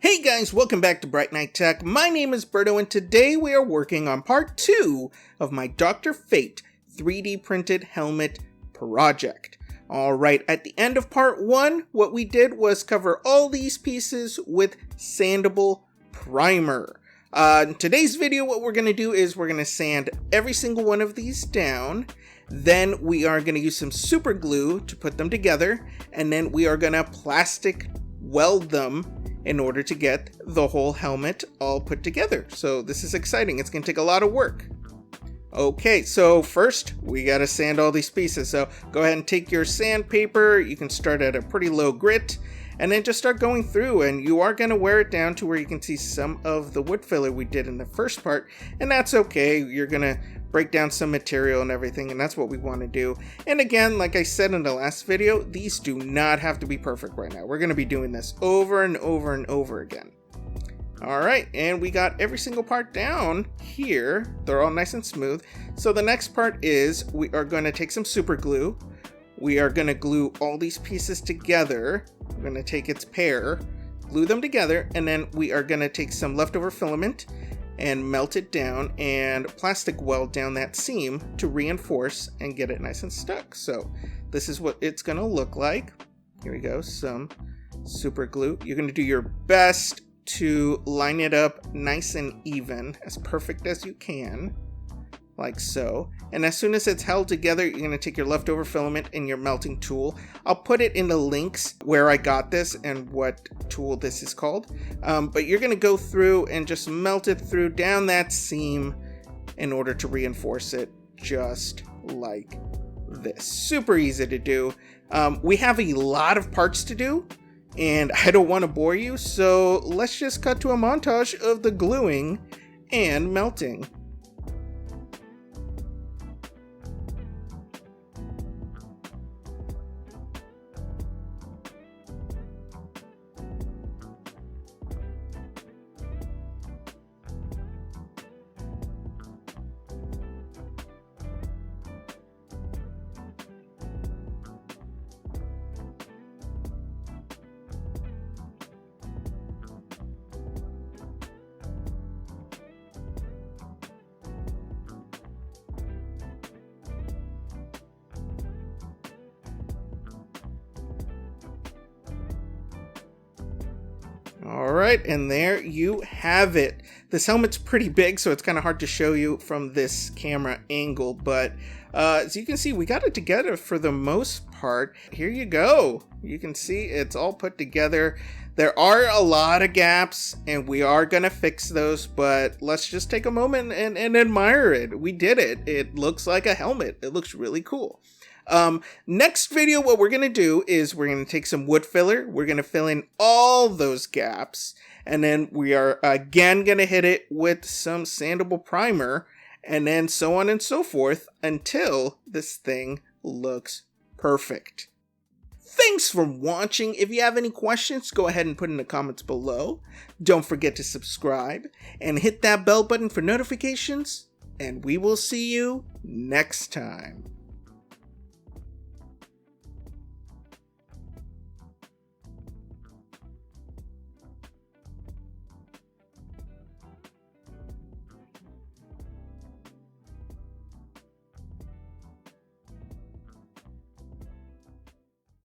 Hey guys, welcome back to brightnighttech. My name is Berto and today we are working on part 2 of my Dr. Fate 3D printed helmet project. Alright, at the end of part 1, what we did was cover all these pieces with sandable primer. In today's video, what we're going to do is we're going to sand every single one of these down. Then we are going to use some super glue to put them together. And then we are going to plastic weld them in order to get the whole helmet all put together. So this is exciting. It's going to take a lot of work. Okay, so first we got to sand all these pieces. So go ahead and take your sandpaper. You can start at a pretty low grit and then just start going through, and you are going to wear it down to where you can see some of the wood filler we did in the first part, and that's okay. You're going to break down some material and everything, and that's what we want to do. And again, like I said in the last video, these do not have to be perfect right now. We're going to be doing this over and over and over again. Alright, and we got every single part down here. They're all nice and smooth. So the next part is we are going to take some super glue. We are going to glue all these pieces together. We're going to take its pair, glue them together, and then we are going to take some leftover filament and melt it down and plastic weld down that seam to reinforce and get it nice and stuck. So this is what it's going to look like. Here we go, some super glue. You're going to do your best to line it up nice and even, as perfect as you can, like so. And as soon as it's held together, you're going to take your leftover filament and your melting tool. I'll put it in the links where I got this and what tool this is called. But you're going to go through and just melt it through down that seam in order to reinforce it, just like this. Super easy to do. We have a lot of parts to do, and I don't want to bore you, so let's just cut to a montage of the gluing and melting. Alright, and there you have it. This helmet's pretty big, so it's kind of hard to show you from this camera angle, but as you can see, we got it together for the most part. Here you go. You can see it's all put together. There are a lot of gaps, and we are going to fix those, but let's just take a moment and admire it. We did it. It looks like a helmet. It looks really cool. Next video, what we're going to do is we're going to take some wood filler. We're going to fill in all those gaps. And then we are again going to hit it with some sandable primer. And then so on and so forth until this thing looks perfect. Thanks for watching. If you have any questions, go ahead and put in the comments below. Don't forget to subscribe and hit that bell button for notifications. And we will see you next time.